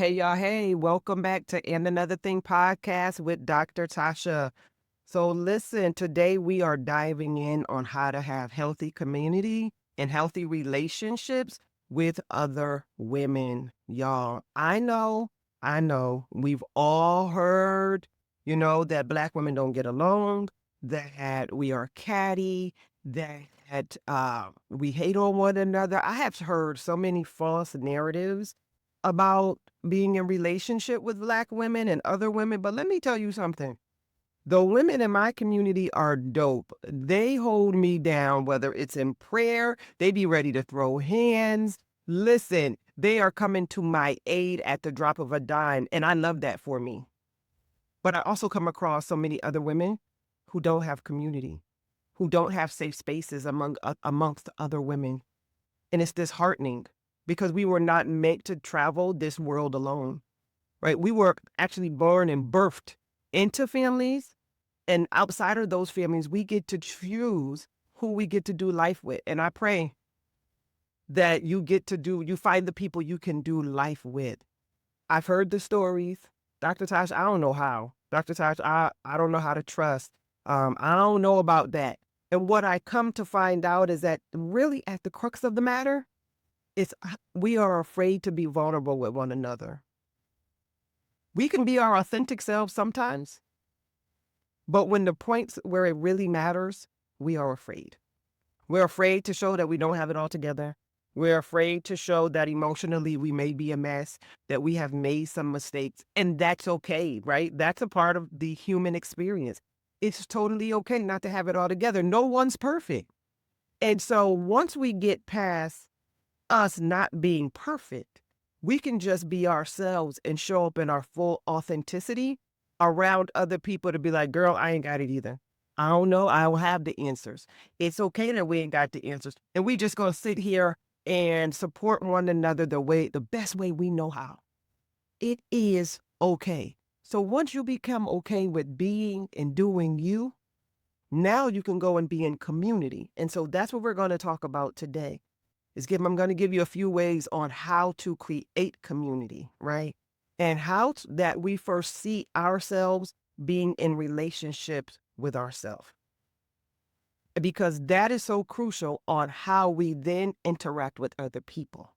Hey, y'all. Hey, welcome back to And Another Thing podcast with Dr. Tasha. So, listen, today we are diving in on how to have healthy community and healthy relationships with other women. Y'all, I know, we've all heard, that Black women don't get along, that we are catty, that we hate on one another. I have heard so many false narratives about being in relationship with Black women and other women, but let me tell you something. The women in my community are dope. They hold me down, whether it's in prayer, they be ready to throw hands. Listen, they are coming to my aid at the drop of a dime, and I love that for me. But I also come across so many other women who don't have community, who don't have safe spaces amongst other women. And it's disheartening because we were not meant to travel this world alone, right? We were actually born and birthed into families, and outside of those families, we get to choose who we get to do life with. And I pray that you find the people you can do life with. I've heard the stories. Dr. Tasha, I don't know how. Dr. Tasha, I don't know how to trust. I don't know about that. And what I come to find out is that really at the crux of the matter, it's we are afraid to be vulnerable with one another. We can be our authentic selves sometimes, but when the points where it really matters, we are afraid. We're afraid to show that we don't have it all together. We're afraid to show that emotionally we may be a mess, that we have made some mistakes, and that's okay, right? That's a part of the human experience. It's totally okay not to have it all together. No one's perfect. And so once we get past us not being perfect, we can just be ourselves and show up in our full authenticity around other people to be like, girl, I ain't got it either. I don't know. I don't have the answers. It's okay that we ain't got the answers. And we just gonna sit here and support one another the best way we know how. It is okay. So once you become okay with being and doing you, now you can go and be in community. And so that's what we're going to talk about today. I'm going to give you a few ways on how to create community, right? And that we first see ourselves being in relationships with ourselves. Because that is so crucial on how we then interact with other people.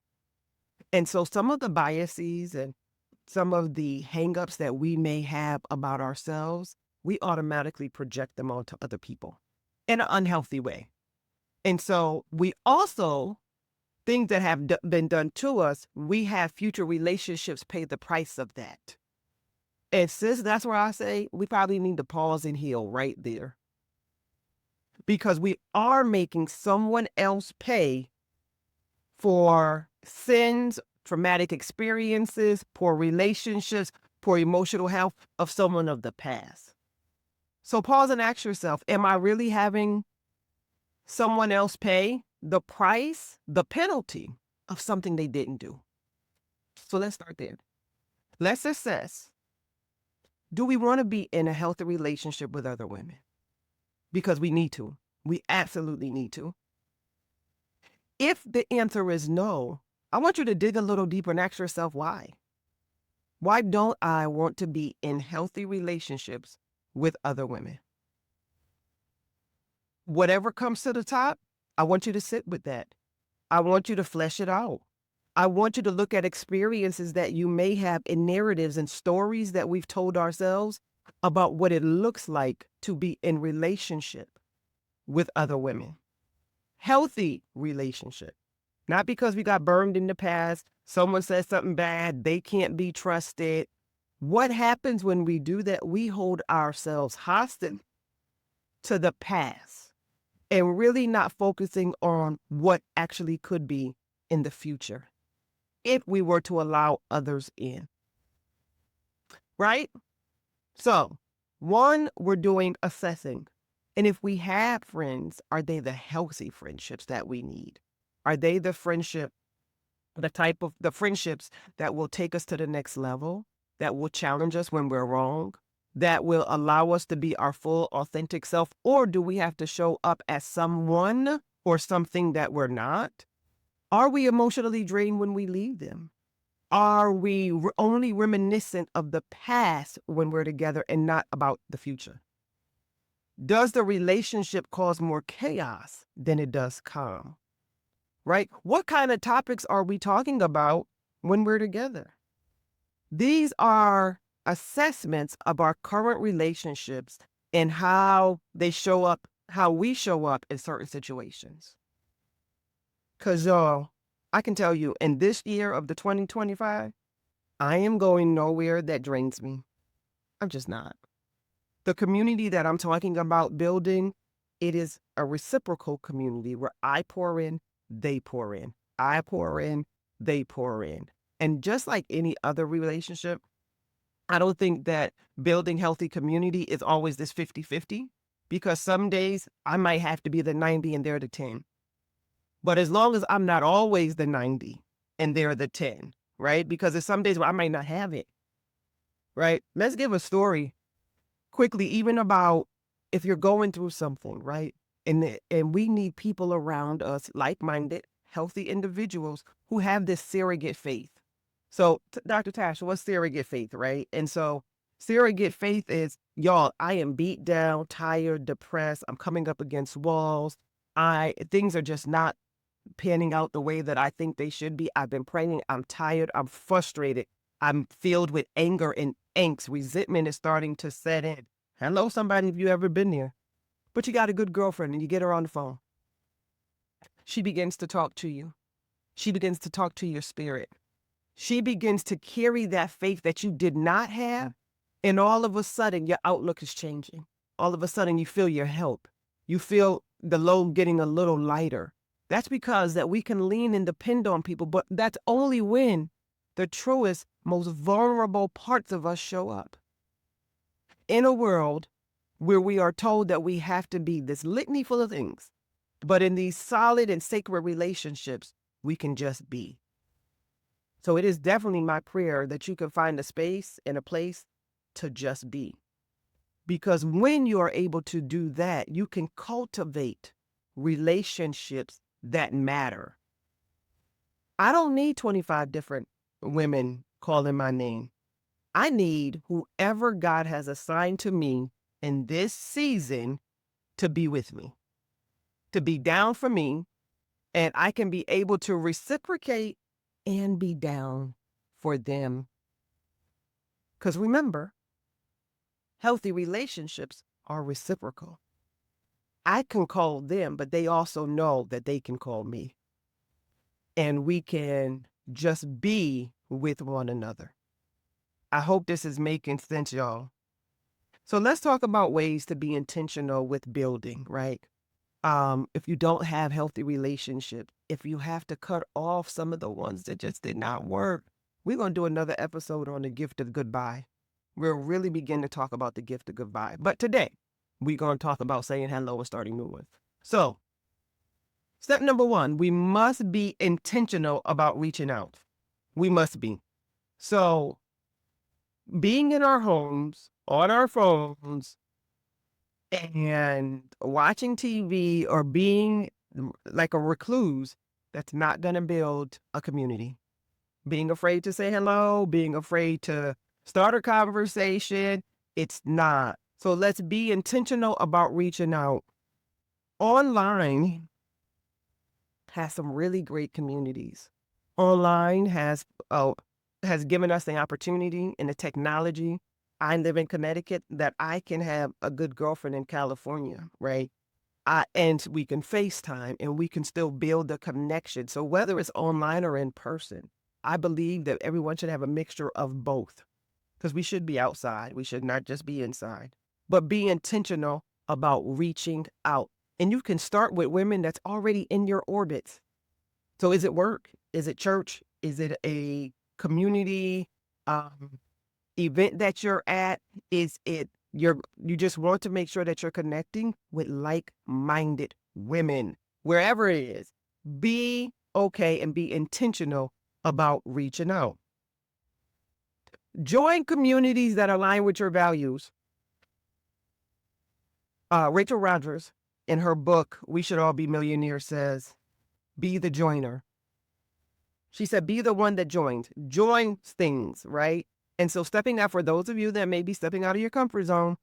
And so some of the biases and some of the hangups that we may have about ourselves, we automatically project them onto other people in an unhealthy way. And so we also things that have been done to us, we have future relationships pay the price of that. And sis, that's where I say we probably need to pause and heal right there. Because we are making someone else pay for sins, traumatic experiences, poor relationships, poor emotional health of someone of the past. So pause and ask yourself, am I really having someone else pay the price, the penalty of something they didn't do? So let's start there. Let's assess, do we want to be in a healthy relationship with other women? Because we need to. We absolutely need to. If the answer is no, I want you to dig a little deeper and ask yourself why. Why don't I want to be in healthy relationships with other women? Whatever comes to the top, I want you to sit with that. I want you to flesh it out. I want you to look at experiences that you may have in narratives and stories that we've told ourselves about what it looks like to be in relationship with other women. Healthy relationship. Not because we got burned in the past, someone said something bad, they can't be trusted. What happens when we do that? We hold ourselves hostage to the past and really not focusing on what actually could be in the future if we were to allow others in. Right? So, one, we're doing assessing. And if we have friends, are they the healthy friendships that we need? Are they the type of the friendships that will take us to the next level, that will challenge us when we're wrong, that will allow us to be our full authentic self? Or do we have to show up as someone or something that we're not? Are we emotionally drained when we leave them? Are we only reminiscent of the past when we're together and not about the future? Does the relationship cause more chaos than it does calm? Right? What kind of topics are we talking about when we're together? These are assessments of our current relationships and how they show up, how we show up in certain situations. Because, y'all, I can tell you, in this year of the 2025, I am going nowhere that drains me. I'm just not. The community that I'm talking about building, it is a reciprocal community where I pour in, they pour in. I pour in, they pour in. And just like any other relationship, I don't think that building healthy community is always this 50-50, because some days I might have to be the 90 and they're the 10. But as long as I'm not always the 90 and they're the 10, right? Because there's some days where I might not have it, right? Let's give a story quickly, even about if you're going through something, right? And we need people around us, like-minded, healthy individuals who have this surrogate faith. So, Dr. Tasha, what's surrogate faith, right? And so surrogate faith is, y'all, I am beat down, tired, depressed. I'm coming up against walls. Things are just not panning out the way that I think they should be. I've been praying. I'm tired. I'm frustrated. I'm filled with anger and angst. Resentment is starting to set in. Hello, somebody, if you ever been there. But you got a good girlfriend and you get her on the phone. She begins to talk to you. She begins to talk to your spirit. She begins to carry that faith that you did not have. And all of a sudden, your outlook is changing. All of a sudden, you feel your help. You feel the load getting a little lighter. That's because that we can lean and depend on people, but that's only when the truest, most vulnerable parts of us show up. In a world where we are told that we have to be this litany full of things, but in these solid and sacred relationships, we can just be. So it is definitely my prayer that you can find a space and a place to just be. Because when you are able to do that, you can cultivate relationships that matter. I don't need 25 different women calling my name. I need whoever God has assigned to me in this season to be with me, to be down for me, and I can be able to reciprocate and be down for them. Because remember, healthy relationships are reciprocal. I can call them, but they also know that they can call me. And we can just be with one another. I hope this is making sense, y'all. So let's talk about ways to be intentional with building, right? If you don't have healthy relationships, if you have to cut off some of the ones that just did not work, we're going to do another episode on the gift of goodbye. We'll really begin to talk about the gift of goodbye. But today, we're going to talk about saying hello and starting new ones. So, step number 1, we must be intentional about reaching out. We must be. So, being in our homes, on our phones, and watching TV or being like a recluse, that's not going to build a community. Being afraid to say hello, being afraid to start a conversation, it's not. So let's be intentional about reaching out. Online has some really great communities. Online has given us the opportunity and the technology. I live in Connecticut, that I can have a good girlfriend in California, right? And we can FaceTime and we can still build the connection. So whether it's online or in person, I believe that everyone should have a mixture of both, because we should be outside. We should not just be inside, but be intentional about reaching out. And you can start with women that's already in your orbit. So is it work? Is it church? Is it a community event that you're at? Is it you just want to make sure that you're connecting with like-minded women? Wherever it is, be okay and be intentional about reaching out. Join communities that align with your values. Rachel Rodgers, in her book, We Should All Be Millionaires, says, be the joiner. She said, be the one that joins. Join things, right? And so stepping out, for those of you that may be stepping out of your comfort zone,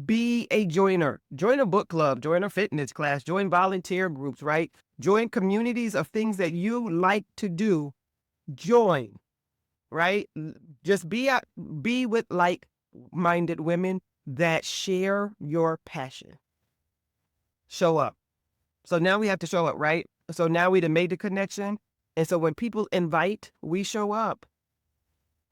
be a joiner. Join a book club, join a fitness class, join volunteer groups, right? Join communities of things that you like to do. Join, right? Just be with like-minded women that share your passion. Show up. So now we have to show up, right? So now we done made the connection. And so when people invite, we show up.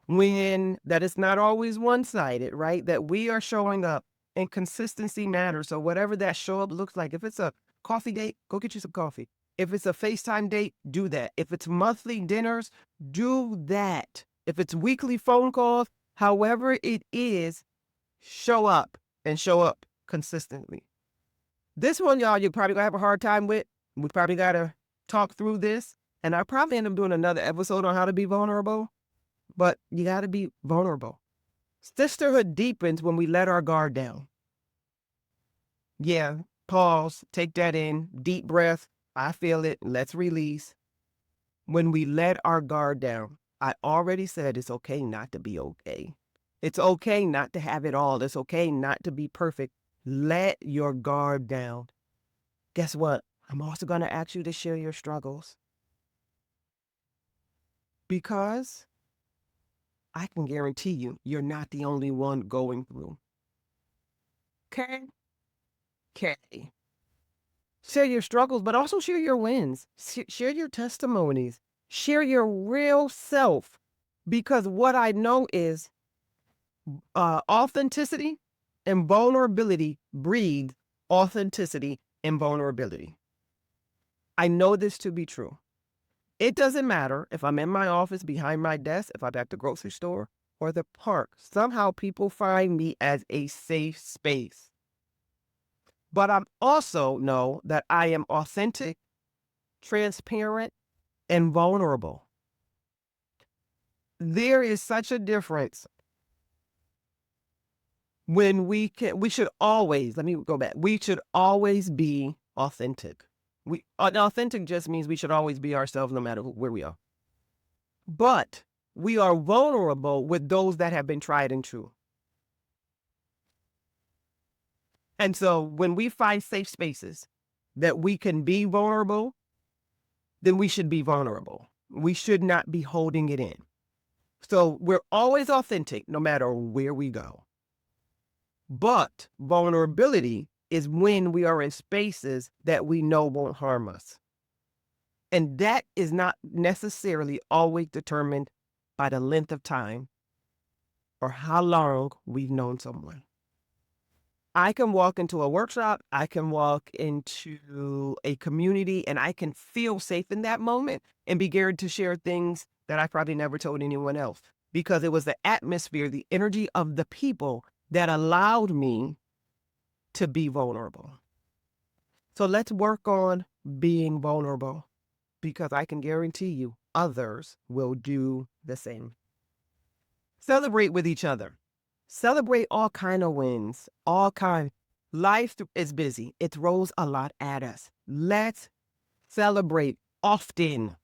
When that is not always one-sided, right? That we are showing up, and consistency matters. So whatever that show up looks like, if it's a coffee date, go get you some coffee. If it's a FaceTime date, do that. If it's monthly dinners, do that. If it's weekly phone calls, however it is, show up and show up consistently. This one, y'all, you're probably gonna have a hard time with. We probably gotta talk through this. And I'll probably end up doing another episode on how to be vulnerable. But you gotta be vulnerable. Sisterhood deepens when we let our guard down. Yeah, pause, take that in, deep breath. I feel it. Let's release. When we let our guard down, I already said it's okay not to be okay. It's okay not to have it all. It's okay not to be perfect. Let your guard down. Guess what? I'm also going to ask you to share your struggles. Because I can guarantee you, you're not the only one going through. Okay? Okay. Share your struggles, but also share your wins. Share your testimonies. Share your real self. Because what I know is authenticity and vulnerability breed authenticity and vulnerability. I know this to be true. It doesn't matter if I'm in my office, behind my desk, if I'm at the grocery store or the park. Somehow people find me as a safe space. But I also know that I am authentic, transparent, and vulnerable. There is such a difference when we should always, let me go back. We should always be authentic. Authentic just means we should always be ourselves no matter where we are. But we are vulnerable with those that have been tried and true. And so when we find safe spaces that we can be vulnerable, then we should be vulnerable. We should not be holding it in. So we're always authentic no matter where we go. But vulnerability is when we are in spaces that we know won't harm us. And that is not necessarily always determined by the length of time or how long we've known someone. I can walk into a workshop, I can walk into a community, and I can feel safe in that moment and be geared to share things that I probably never told anyone else, because it was the atmosphere, the energy of the people that allowed me to be vulnerable. So let's work on being vulnerable, because I can guarantee you others will do the same. Celebrate with each other. Celebrate all kind of wins, all kind. Life is busy. It throws a lot at us. Let's celebrate often.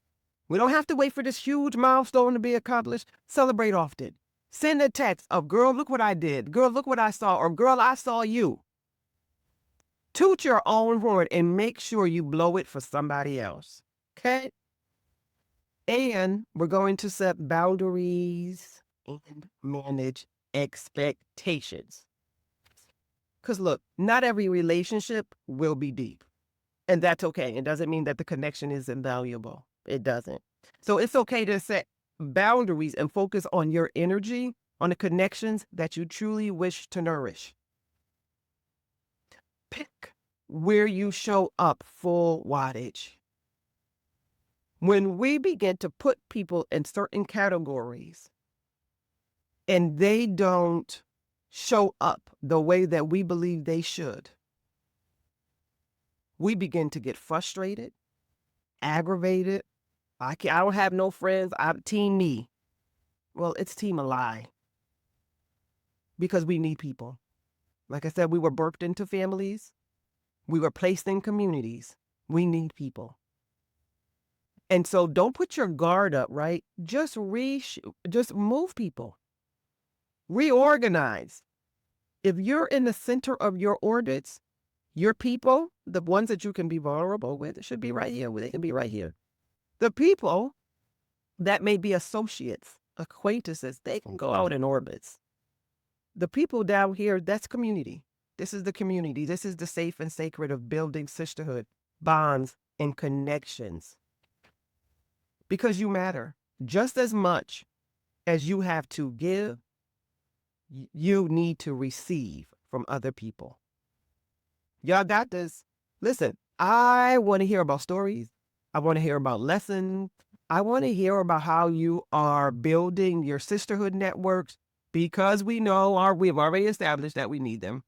We don't have to wait for this huge milestone to be accomplished. Celebrate often. Send a text of, girl, look what I did. Girl, look what I saw. Or girl, I saw you. Toot your own horn and make sure you blow it for somebody else. Okay? And we're going to set boundaries and manage expectations. Because look, not every relationship will be deep. And that's okay. It doesn't mean that the connection is invaluable. It doesn't. So it's okay to set boundaries and focus on your energy, on the connections that you truly wish to nourish. Pick where you show up full wattage. When we begin to put people in certain categories and they don't show up the way that we believe they should, we begin to get frustrated, aggravated. I don't have no friends. I'm team me. Well, it's team a lie, because we need people. Like I said, we were birthed into families. We were placed in communities. We need people. And so don't put your guard up, right? Just move people. Reorganize. If you're in the center of your orbits, your people, the ones that you can be vulnerable with, should be right here. They can be right here. The people that may be associates, acquaintances, they can go out in orbits. The people down here, that's community. This is the community. This is the safe and sacred of building sisterhood, bonds, and connections. Because you matter just as much as you have to give, you need to receive from other people. Y'all got this. Listen, I want to hear about stories. I want to hear about lessons. I want to hear about how you are building your sisterhood networks, because we've already established that we need them.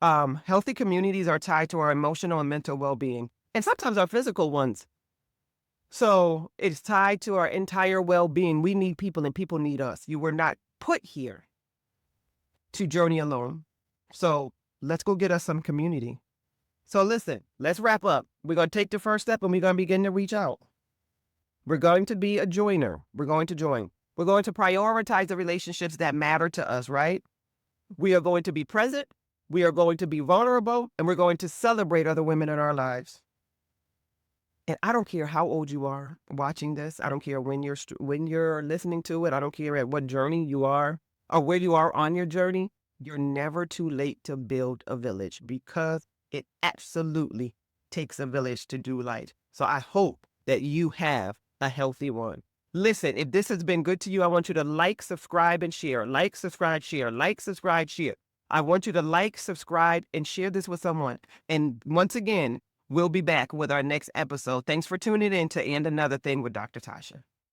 Healthy communities are tied to our emotional and mental well-being, and sometimes our physical ones. So it's tied to our entire well-being. We need people and people need us. You were not put here to journey alone. So let's go get us some community. So listen, let's wrap up. We're going to take the first step and we're going to begin to reach out. We're going to be a joiner. We're going to join. We're going to prioritize the relationships that matter to us, right? We are going to be present. We are going to be vulnerable, and we're going to celebrate other women in our lives. And I don't care how old you are watching this. I don't care when you're listening to it. I don't care at what journey you are or where you are on your journey. You're never too late to build a village, because it absolutely takes a village to do life. So I hope that you have a healthy one. Listen, if this has been good to you, I want you to like, subscribe, and share. Like, subscribe, share. Like, subscribe, share. I want you to like, subscribe, and share this with someone. And once again, we'll be back with our next episode. Thanks for tuning in to And Another Thing with Dr. Tasha.